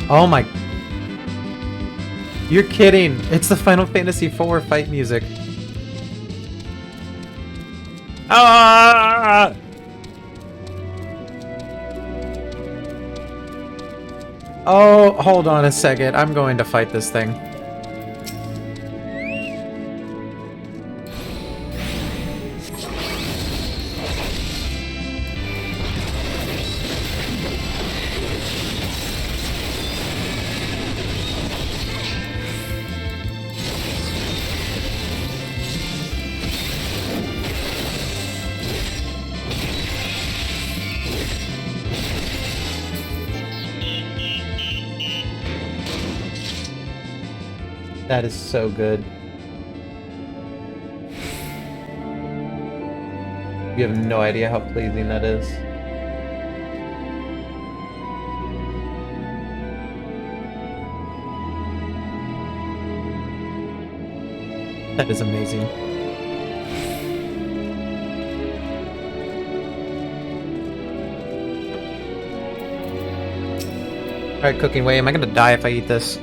Oh my... You're kidding! It's the Final Fantasy IV fight music. Ah! Oh, hold on a second. I'm going to fight this thing. That is so good. You have no idea how pleasing that is. That is amazing. Alright, Cooking Way, am I gonna die if I eat this?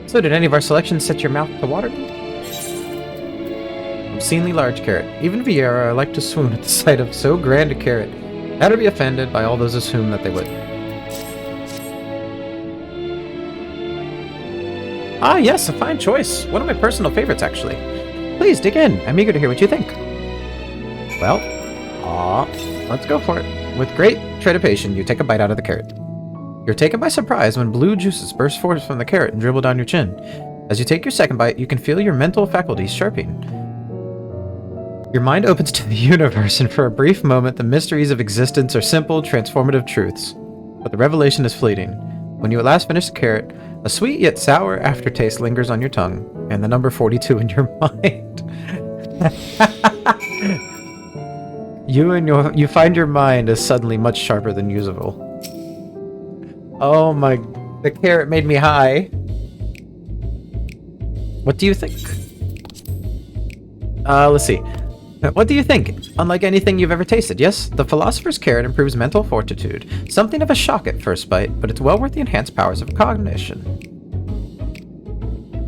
So did any of our selections set your mouth to water? Obscenely large carrot. Even Vieira like to swoon at the sight of so grand a carrot. How to be offended by all those assume that they would. Ah yes, a fine choice. One of my personal favorites, actually. Please dig in. I'm eager to hear what you think. Well, let's go for it. With great trepidation, you take a bite out of the carrot. You're taken by surprise when blue juices burst forth from the carrot and dribble down your chin. As you take your second bite, you can feel your mental faculties sharpening. Your mind opens to the universe, and for a brief moment, the mysteries of existence are simple, transformative truths. But the revelation is fleeting. When you at last finish the carrot, a sweet yet sour aftertaste lingers on your tongue, and the number 42 in your mind. You find your mind is suddenly much sharper than usual. Oh my... The carrot made me high. What do you think? Let's see. What do you think? Unlike anything you've ever tasted, yes? The Philosopher's Carrot improves mental fortitude. Something of a shock at first bite, but it's well worth the enhanced powers of cognition.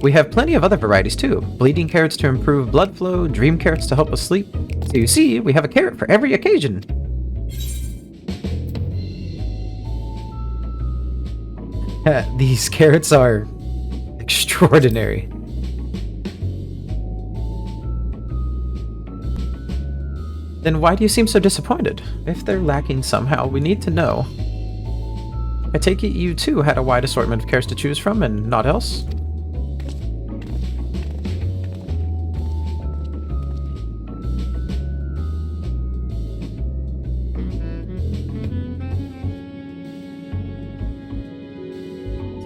We have plenty of other varieties too. Bleeding carrots to improve blood flow, dream carrots to help us sleep. So you see, we have a carrot for every occasion. These carrots are extraordinary. Then why do you seem so disappointed? If they're lacking somehow, we need to know. I take it you too had a wide assortment of carrots to choose from and naught else?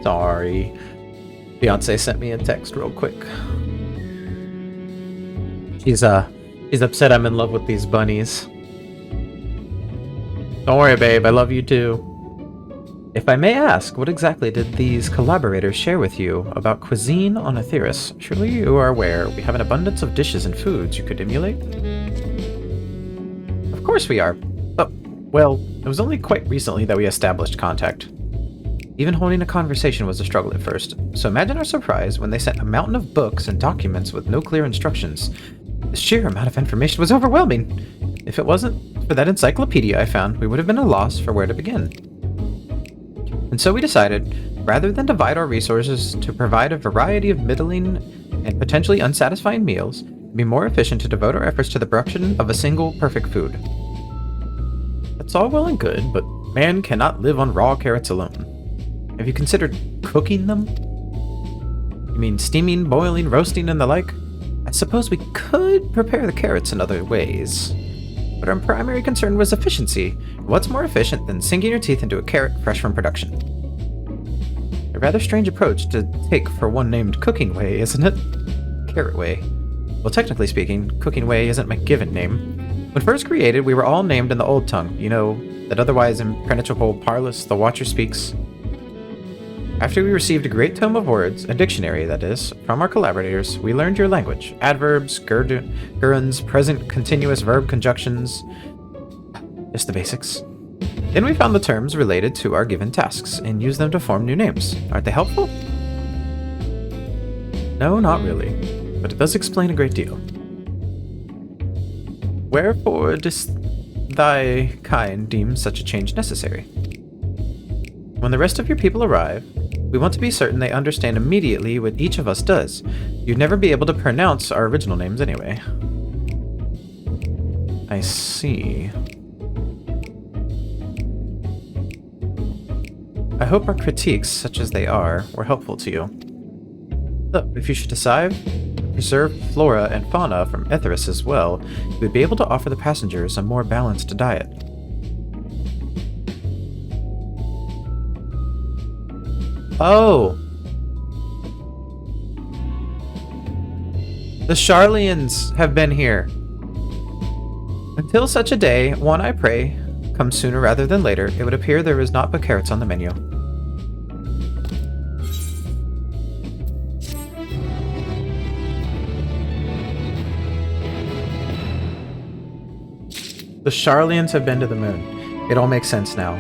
Sorry. Beyonce sent me a text real quick. She's upset I'm in love with these bunnies. Don't worry, babe. I love you too. If I may ask, what exactly did these collaborators share with you about cuisine on Aetheris? Surely you are aware we have an abundance of dishes and foods you could emulate? Of course we are. But, well, it was only quite recently that we established contact. Even holding a conversation was a struggle at first, so imagine our surprise when they sent a mountain of books and documents with no clear instructions. The sheer amount of information was overwhelming. If it wasn't for that encyclopedia I found, we would have been at a loss for where to begin. And so we decided, rather than divide our resources to provide a variety of middling and potentially unsatisfying meals, it'd be more efficient to devote our efforts to the production of a single perfect food. That's all well and good, but man cannot live on raw carrots alone. Have you considered cooking them? You mean steaming, boiling, roasting, and the like? I suppose we could prepare the carrots in other ways. But our primary concern was efficiency. What's more efficient than sinking your teeth into a carrot fresh from production? A rather strange approach to take for one named Cooking Way, isn't it? Carrot Way. Well, technically speaking, Cooking Way isn't my given name. When first created, we were all named in the Old Tongue, you know, that otherwise impenetrable parlous the Watcher speaks. After we received a great tome of words, a dictionary that is, from our collaborators, we learned your language. Adverbs, gerunds, present continuous verb conjunctions. Just the basics. Then we found the terms related to our given tasks and used them to form new names. Aren't they helpful? No, not really, but it does explain a great deal. Wherefore dost thy kind deem such a change necessary? When the rest of your people arrive, we want to be certain they understand immediately what each of us does. You'd never be able to pronounce our original names anyway. I see. I hope our critiques, such as they are, were helpful to you. So, if you should decide to preserve flora and fauna from Etherius as well, you would be able to offer the passengers a more balanced diet. Oh! The Sharlians have been here. Until such a day, one I pray, comes sooner rather than later, it would appear there is naught but carrots on the menu. The Sharlians have been to the moon. It all makes sense now.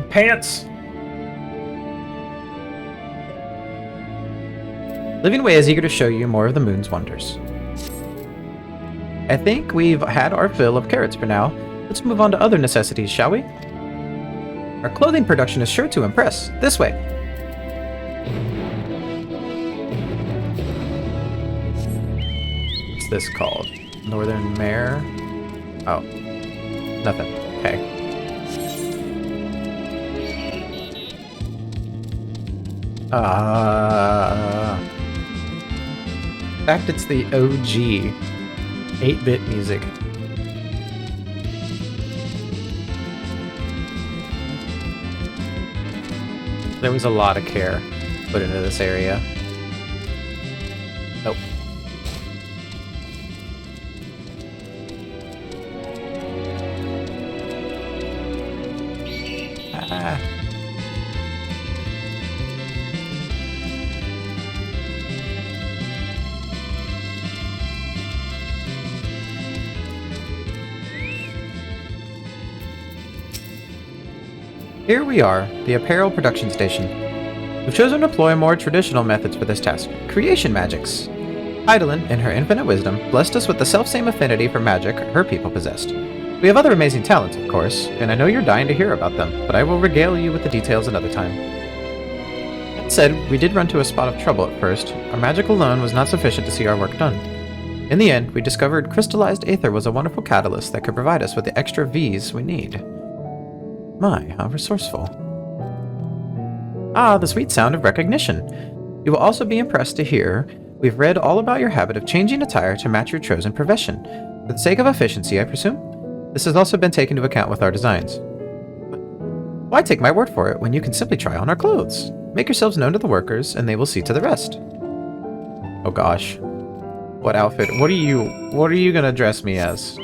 Pants! Living Way is eager to show you more of the moon's wonders. I think we've had our fill of carrots for now. Let's move on to other necessities, shall we? Our clothing production is sure to impress. This way. What's this called? Northern Mare? Oh. Nothing. Okay. In fact, it's the OG 8-bit music. There was a lot of care put into this area. Nope. Ah. Here we are, the apparel production station. We've chosen to employ more traditional methods for this task, creation magics. Eidolon, in her infinite wisdom, blessed us with the selfsame affinity for magic her people possessed. We have other amazing talents, of course, and I know you're dying to hear about them, but I will regale you with the details another time. That said, we did run to a spot of trouble at first. Our magic alone was not sufficient to see our work done. In the end, we discovered crystallized aether was a wonderful catalyst that could provide us with the extra V's we need. My, how resourceful. Ah, the sweet sound of recognition. You will also be impressed to hear we've read all about your habit of changing attire to match your chosen profession. For the sake of efficiency, I presume? This has also been taken into account with our designs. Why take my word for it when you can simply try on our clothes? Make yourselves known to the workers, and they will see to the rest. Oh gosh. What outfit? What are you gonna dress me as?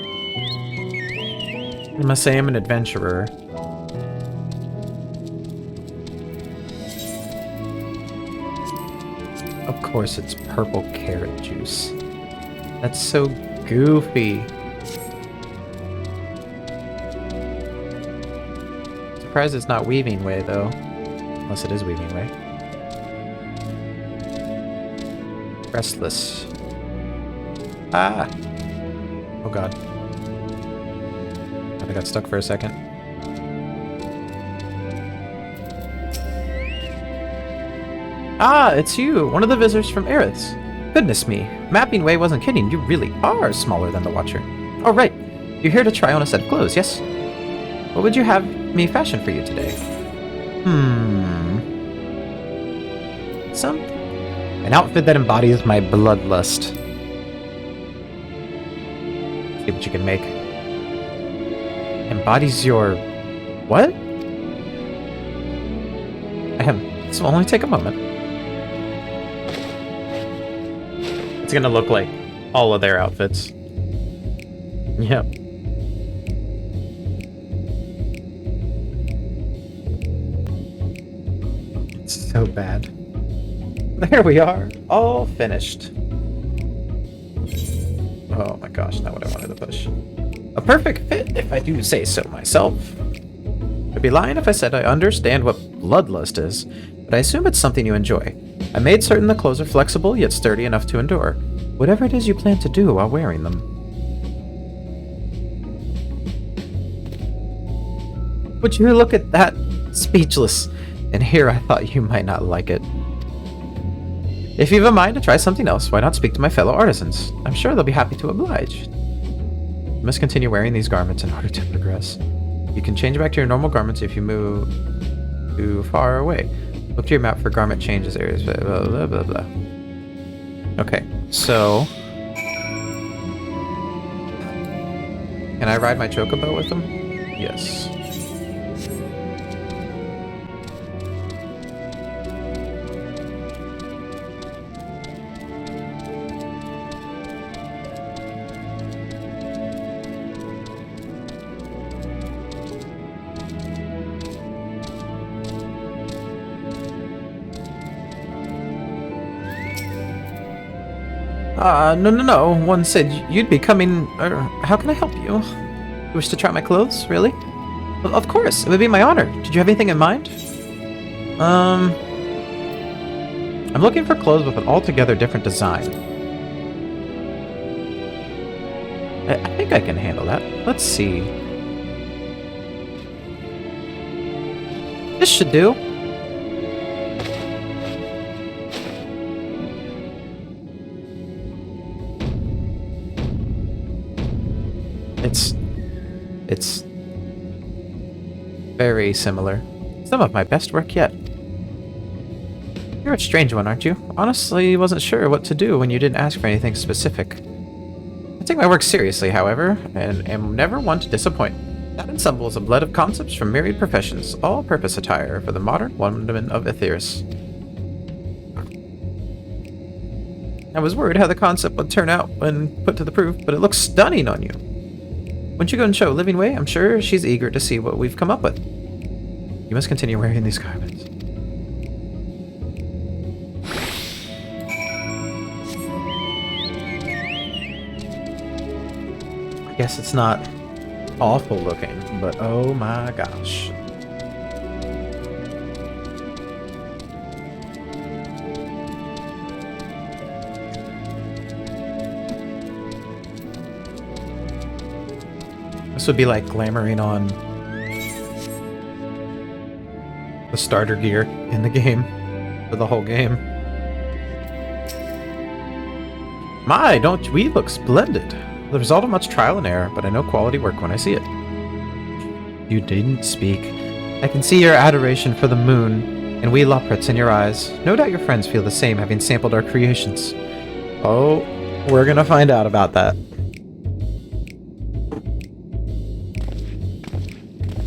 I must say I'm an adventurer. Of course it's purple carrot juice. That's so goofy. Surprised it's not Weaving Way, though. Unless it is Weaving Way. Restless. Ah! Oh god. I got stuck for a second. Ah, it's you, one of the visitors from Aerith's. Goodness me, Mapping Way wasn't kidding, you really are smaller than the Watcher. Oh right, you're here to try on a set of clothes, yes? What would you have me fashion for you today? An outfit that embodies my bloodlust. See what you can make. Embodies your... what? Ahem, this will only take a moment. It's gonna look like all of their outfits. Yep. It's so bad. There we are, all finished. Oh my gosh, not what I wanted to push. A perfect fit, if I do say so myself. I'd be lying if I said I understand what bloodlust is, but I assume it's something you enjoy. I made certain the clothes are flexible, yet sturdy enough to endure. Whatever it is you plan to do while wearing them. Would you look at that? Speechless. And here I thought you might not like it. If you've a mind to try something else, why not speak to my fellow artisans? I'm sure they'll be happy to oblige. You must continue wearing these garments in order to progress. You can change back to your normal garments if you move too far away. Look to your map for garment changes areas, blah, blah, blah, blah, blah. Okay, so... Can I ride my chocobo with them? Yes. No. One said you'd be coming. How can I help you? You wish to try my clothes? Really? Well, of course, it would be my honor. Did you have anything in mind? I'm looking for clothes with an altogether different design. I think I can handle that. Let's see. This should do. It's very similar. Some of my best work yet. You're a strange one, aren't you? Honestly, wasn't sure what to do when you didn't ask for anything specific. I take my work seriously, however, and am never one to disappoint. That ensemble is a blend of concepts from myriad professions, all-purpose attire for the modern wonderment of Aetheris. I was worried how the concept would turn out when put to the proof, but it looks stunning on you. Once you go and show Living Way, I'm sure she's eager to see what we've come up with. You must continue wearing these garments. I guess it's not awful looking, but oh my gosh. This would be like glamoring on the starter gear in the game for the whole game. My, don't we look splendid? The result of much trial and error, but I know quality work when I see it. You didn't speak. I can see your adoration for the moon and we Loprits in your eyes. No doubt your friends feel the same, having sampled our creations. Oh, we're gonna find out about that.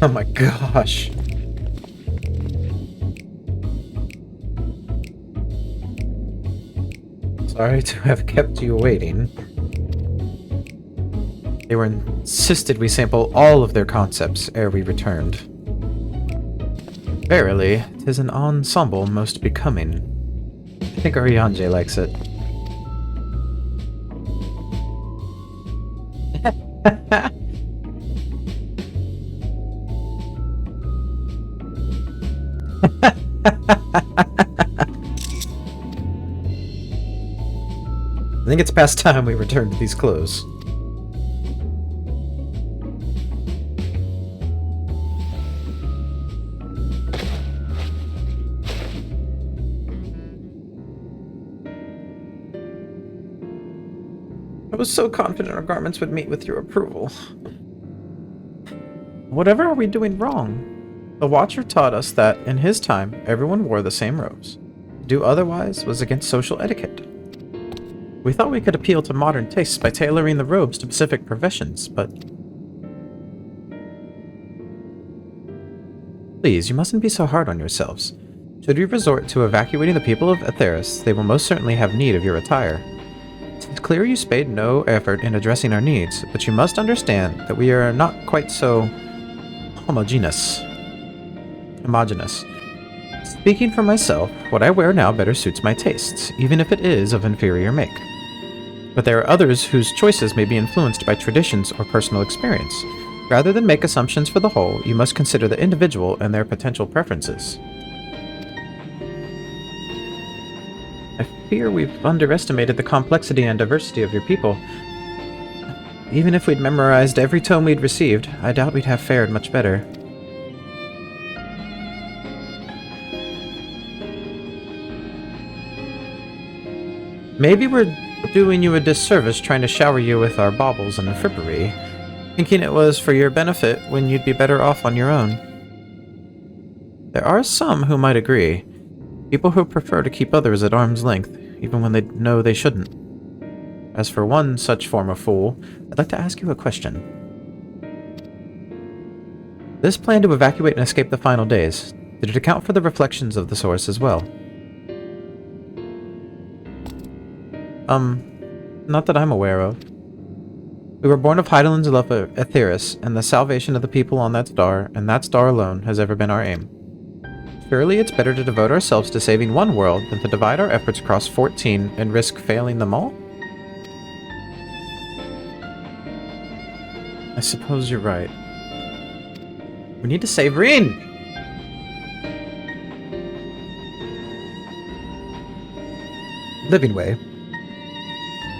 Oh my gosh. Sorry to have kept you waiting. They were insisted we sample all of their concepts ere we returned. Verily, 'tis an ensemble most becoming. I think Arianje likes it. I think it's past time we return to these clothes. I was so confident our garments would meet with your approval. Whatever are we doing wrong? The Watcher taught us that, in his time, everyone wore the same robes. To do otherwise was against social etiquette. We thought we could appeal to modern tastes by tailoring the robes to specific professions, but... Please, you mustn't be so hard on yourselves. Should we resort to evacuating the people of Aetheris, they will most certainly have need of your attire. It's clear you spared no effort in addressing our needs, but you must understand that we are not quite so... homogeneous. Speaking for myself, what I wear now better suits my tastes, even if it is of inferior make. But there are others whose choices may be influenced by traditions or personal experience. Rather than make assumptions for the whole, you must consider the individual and their potential preferences. I fear we've underestimated the complexity and diversity of your people. Even if we'd memorized every tome we'd received, I doubt we'd have fared much better. Maybe we're doing you a disservice trying to shower you with our baubles and frippery, thinking it was for your benefit when you'd be better off on your own. There are some who might agree. People who prefer to keep others at arm's length, even when they know they shouldn't. As for one such form of fool, I'd like to ask you a question. This plan to evacuate and escape the final days, did it account for the reflections of the source as well? Not that I'm aware of. We were born of Heidelind's love for Aetheris, and the salvation of the people on that star, and that star alone, has ever been our aim. Surely it's better to devote ourselves to saving one world than to divide our efforts across 14 and risk failing them all? I suppose you're right. We need to save Reen! Living Way.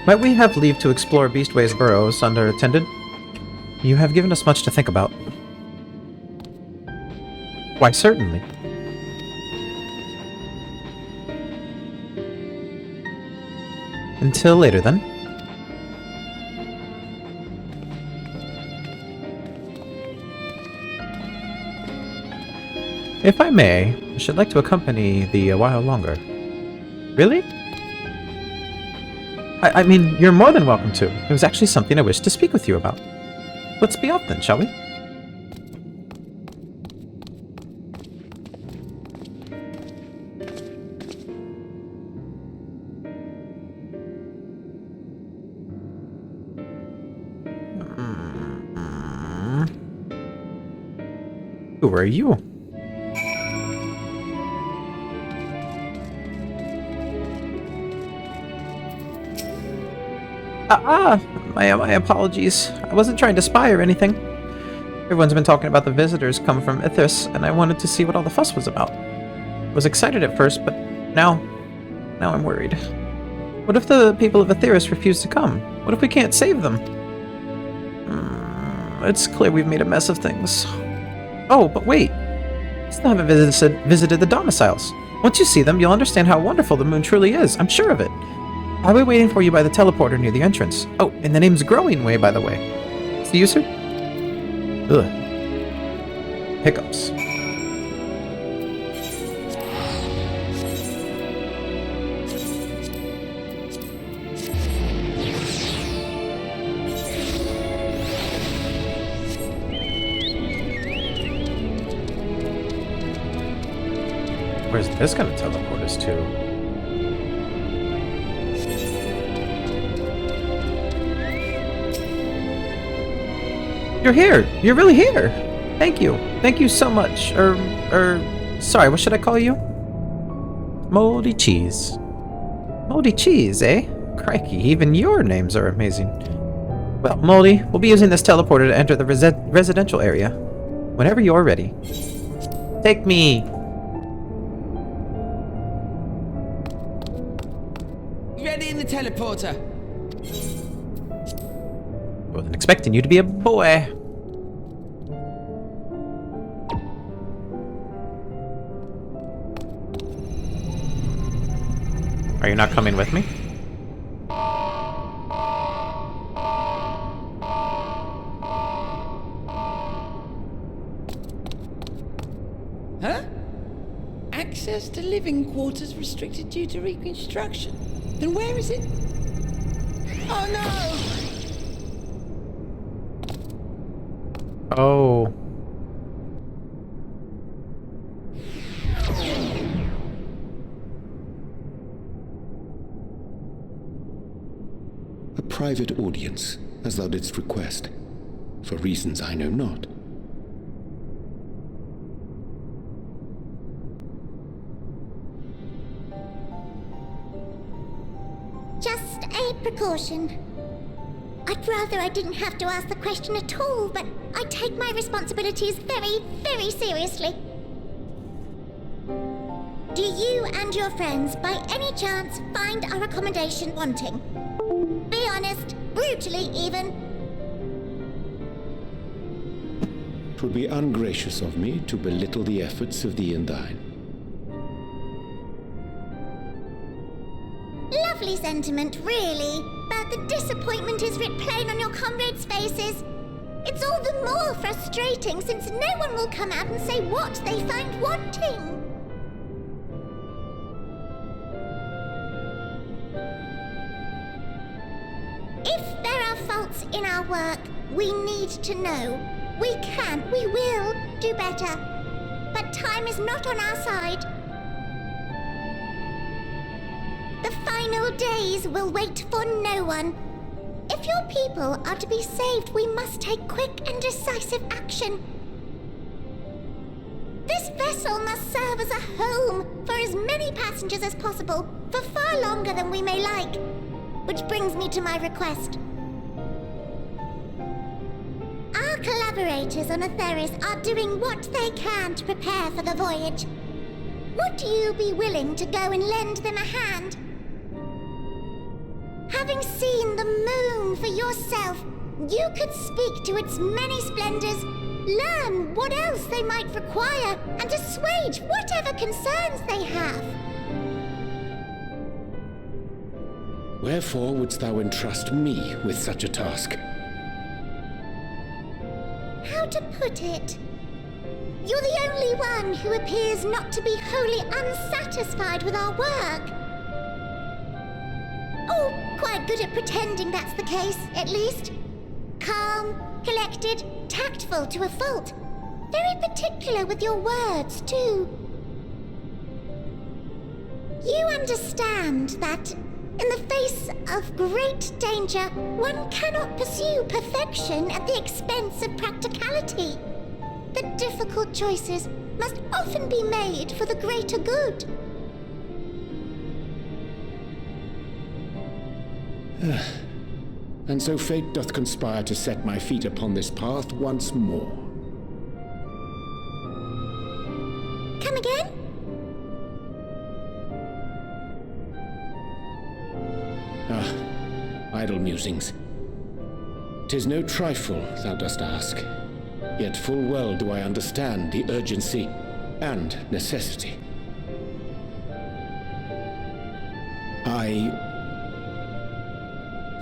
Might we have leave to explore Beastway's burrows unattended? You have given us much to think about. Why, certainly. Until later, then. If I may, I should like to accompany thee a while longer. Really? I mean, you're more than welcome to. It was actually something I wished to speak with you about. Let's be off then, shall we? Who are you? My apologies. I wasn't trying to spy or anything. Everyone's been talking about the visitors come from Ithris, and I wanted to see what all the fuss was about. I was excited at first, but now I'm worried. What if the people of Ithris refuse to come? What if we can't save them? It's clear we've made a mess of things. Oh, but wait. I still haven't visited the domiciles. Once you see them, you'll understand how wonderful the moon truly is. I'm sure of it. I'll be waiting for you by the teleporter near the entrance. Oh, and the name's Growing Way, by the way. See you, sir? Ugh. Hiccups. Where's this gonna teleport us to? You're here! You're really here! Thank you. Thank you so much. Sorry, what should I call you? Moldy Cheese. Moldy Cheese, eh? Crikey, even your names are amazing. Well, Moldy, we'll be using this teleporter to enter the residential area. Whenever you're ready. Take me! Ready in the teleporter. Wasn't expecting you to be a boy. Are you not coming with me? Huh? Access to living quarters restricted due to reconstruction. Then where is it? Oh no! Oh. A private audience, as thou didst request, for reasons I know not. good precaution. I'd rather I didn't have to ask the question at all, but I take my responsibilities very, very seriously. Do you and your friends, by any chance, find our accommodation wanting? Be honest, brutally even. It would be ungracious of me to belittle the efforts of thee and thine. Lovely sentiment, really, but the disappointment is writ plain on your comrades' faces. It's all the more frustrating since no one will come out and say what they find wanting. If there are faults in our work, we need to know. We can, we will do better. But time is not on our side. The final days will wait for no one. If your people are to be saved, we must take quick and decisive action. This vessel must serve as a home for as many passengers as possible, for far longer than we may like. Which brings me to my request. Our collaborators on Atheris are doing what they can to prepare for the voyage. Would you be willing to go and lend them a hand? Having seen the moon for yourself, you could speak to its many splendors, learn what else they might require, and assuage whatever concerns they have. Wherefore wouldst thou entrust me with such a task? How to put it? You're the only one who appears not to be wholly unsatisfied with our work. Oh, quite good at pretending that's the case, at least. Calm, collected, tactful to a fault. Very particular with your words, too. You understand that, in the face of great danger, one cannot pursue perfection at the expense of practicality. The difficult choices must often be made for the greater good. And so fate doth conspire to set my feet upon this path once more. Come again? Idle musings. 'Tis no trifle thou dost ask, yet full well do I understand the urgency and necessity.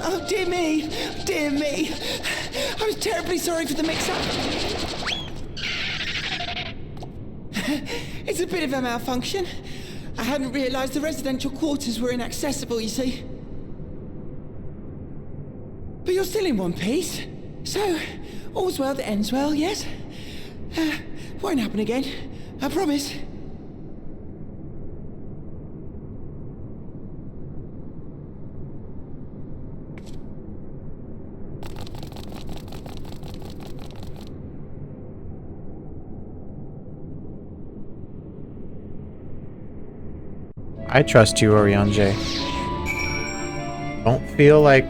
Oh, dear me! Dear me! I was terribly sorry for the mix-up. It's a bit of a malfunction. I hadn't realized the residential quarters were inaccessible, you see. But you're still in one piece. So, all's well that ends well, yes? Won't happen again. I promise. I trust you, Oriange. Don't feel like...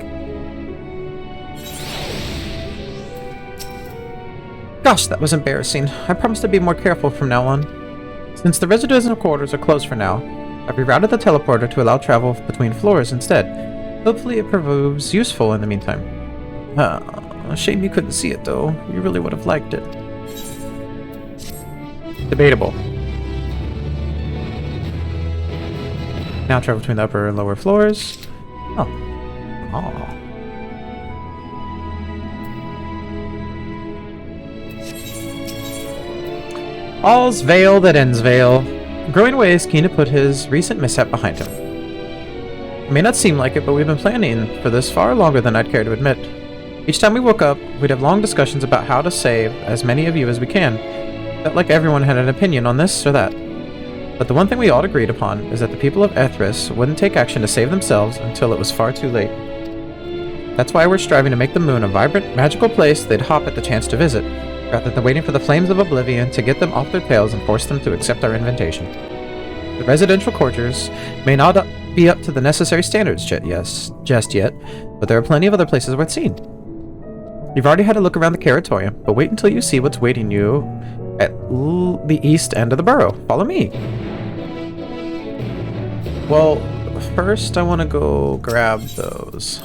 Gosh, that was embarrassing. I promise to be more careful from now on. Since the residential quarters are closed for now, I've rerouted the teleporter to allow travel between floors instead. Hopefully it proves useful in the meantime. Shame you couldn't see it though. You really would have liked it. Debatable. Now travel between the upper and lower floors. Oh. Oh. All's veil that ends veil. Growing away is keen to put his recent mishap behind him. It may not seem like it, but we've been planning for this far longer than I'd care to admit. Each time we woke up, we'd have long discussions about how to save as many of you as we can. Felt like everyone had an opinion on this or that. But the one thing we all agreed upon is that the people of Ethris wouldn't take action to save themselves until it was far too late. That's why we're striving to make the moon a vibrant, magical place they'd hop at the chance to visit, rather than waiting for the flames of oblivion to get them off their tails and force them to accept our invitation. The residential quarters may not be up to the necessary standards just yet, but there are plenty of other places worth seeing. You've already had a look around the Curatorium, but wait until you see what's waiting you at the east end of the borough. Follow me. Well, first I want to go grab those.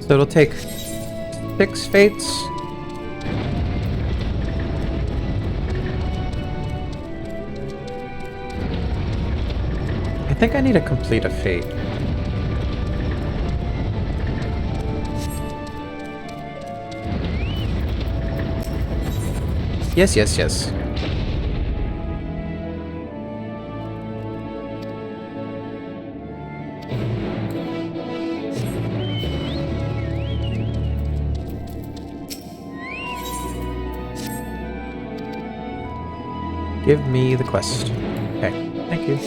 So it'll take 6 fates. I think I need to complete a fate. Yes, yes, yes. Give me the quest. Okay, thank you.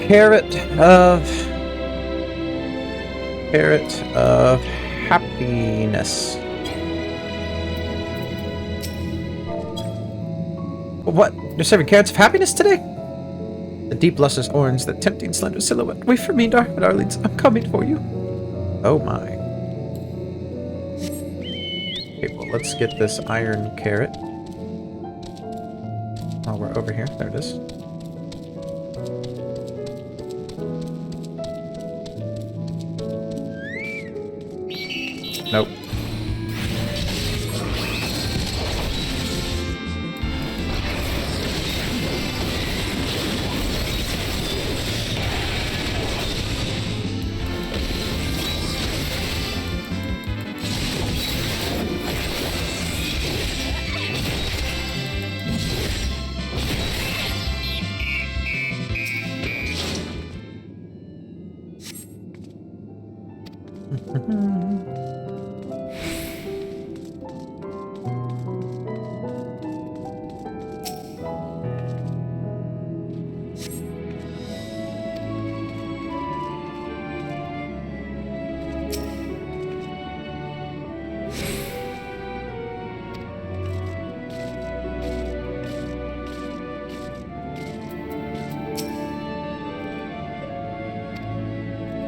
Carrot of happiness. What? You're serving carrots of happiness today? The deep lustrous orange, that tempting slender silhouette. Wait for me, darlings. I'm coming for you. Oh my. Okay, well, let's get this iron carrot. Oh, we're over here. There it is. Nope.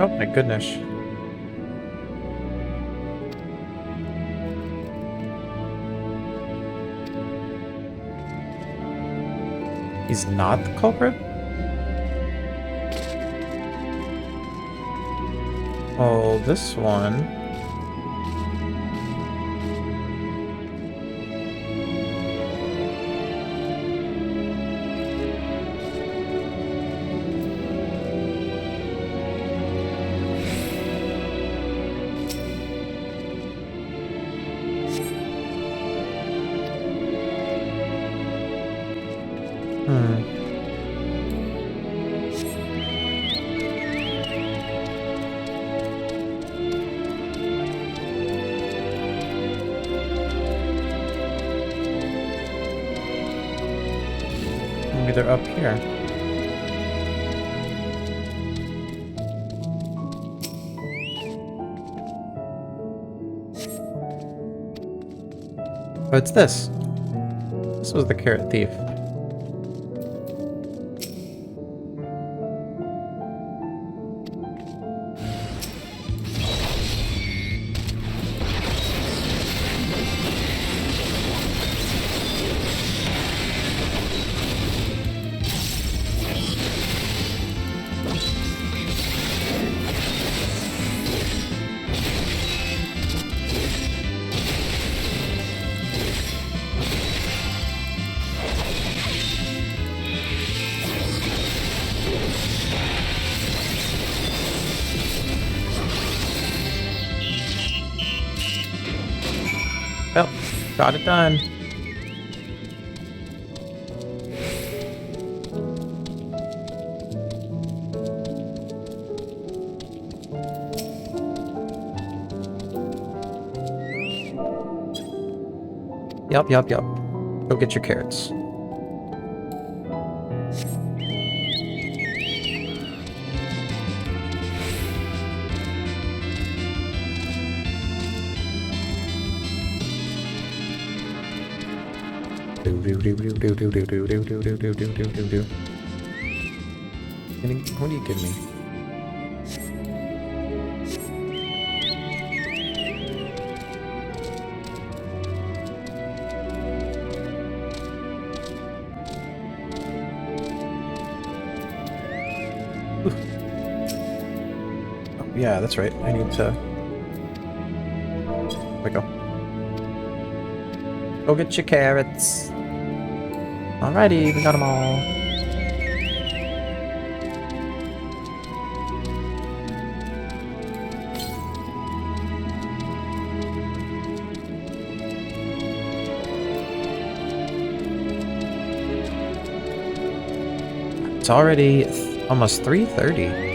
Oh my goodness. He's not the culprit? Oh, this one. Maybe they're up here. Oh, it's this. This was the carrot thief. Got it done. Yup. Go get your carrots. What are you giving me? Oh, yeah, that's right. I need to... There we go. Go get your carrots. Alrighty, we got them all. It's already almost 3:30.